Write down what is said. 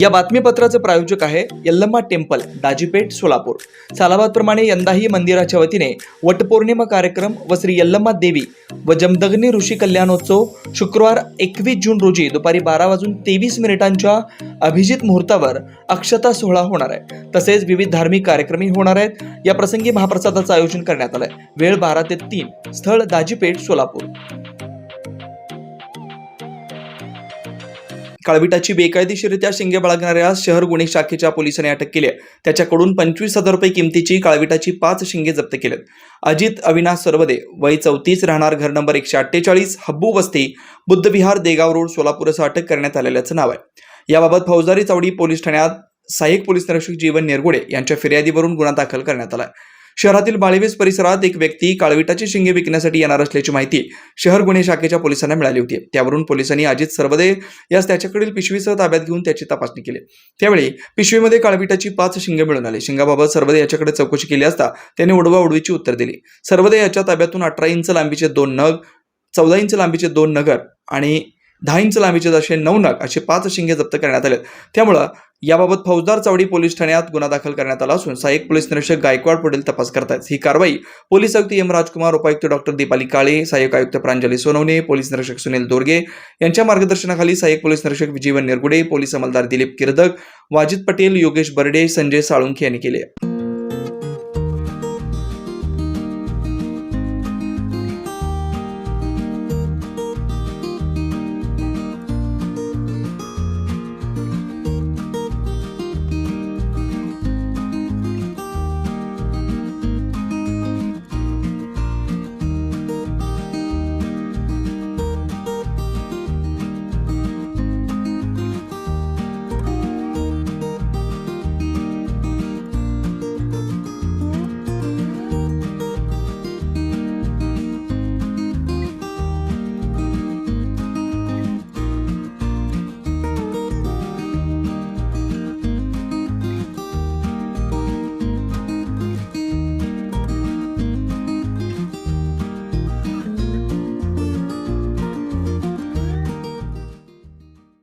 या बातमीपत्राचे प्रायोजक आहे यल्लम्मा टेम्पल, दाजीपेठ, सोलापूर। सालाबादप्रमाणे यंदाही मंदिराच्या वतीने वटपौर्णिमा कार्यक्रम व श्री यल्लम्मा देवी व जमदग्नी ऋषी कल्याणोत्सव शुक्रवार 21 जून रोजी दुपारी 12:23 अभिजित मुहूर्तावर अक्षता सोहळा होणार आहे। तसेच विविध धार्मिक कार्यक्रमही होणार आहेत। या प्रसंगी महाप्रसादाचं आयोजन करण्यात आलंय। वेळ 12 ते 3, स्थळ दाजीपेठ, सोलापूर। काळविटाची बेकायदेशीररित्या शिंगे बाळगणाऱ्या शहर गुन्हे शाखेच्या पोलिसांनी अटक केली आहे। त्याच्याकडून 25,000 रुपये किमतीची काळविटाची 5 शिंगे जप्त केलेत। अजित अविनाश सरवदे, वय 34, राहणार घर नंबर 148, हब्बू वस्ती, बुद्धविहार, देगाव रोड, सोलापूर असं अटक करण्यात आलेल्याचं नाव आहे। याबाबत फौजदारी चावडी पोलीस ठाण्यात सहाय्यक पोलीस निरीक्षक जीवन निरगुडे यांच्या फिर्यादीवरून गुन्हा दाखल करण्यात आला आहे। शहरातील बाळेवेस परिसरात एक व्यक्ती काळविटाची शिंगे विकण्यासाठी येणार असल्याची माहिती शहर गुन्हे शाखेच्या पोलिसांना मिळाली होती। त्यावरून पोलिसांनी अजित सरवदे यास त्याच्याकडील पिशवीसह ताब्यात घेऊन त्याची तपासणी केली। त्यावेळी पिशवीमध्ये काळविटाची 5 शिंगे मिळून आली। शिंगाबाबत सरवदे याच्याकडे चौकशी केली असता त्याने उडवाउडवीची उत्तर दिली। सरवदे याच्या ताब्यातून 18 इंच लांबीचे 2 नग, 14 इंच लांबीचे 2 नगर आणि 10 इंच लांबीचे जसे 9 नग असे 5 शिंगे जप्त करण्यात आले। त्यामुळे याबाबत फौजदार चावडी पोलीस ठाण्यात गुन्हा दाखल करण्यात आला असून सहाय्यक पोलीस निरीक्षक गायकवाड पुढील तपास करतायत। ही कारवाई पोलीस आयुक्त एम राजकुमार, उपायुक्त डॉक्टर दीपाली काळे, सहाय्यक आयुक्त प्रांजली सोनवणे, पोलीस निरीक्षक सुनील दोरगे यांच्या मार्गदर्शनाखाली सहाय्यक पोलीस निरीक्षक जीवन निरगुडे, पोलीस अंमलदार दिलीप किर्दक, वाजिद पटेल, योगेश बर्डे, संजय साळुंखे यांनी केली आहे।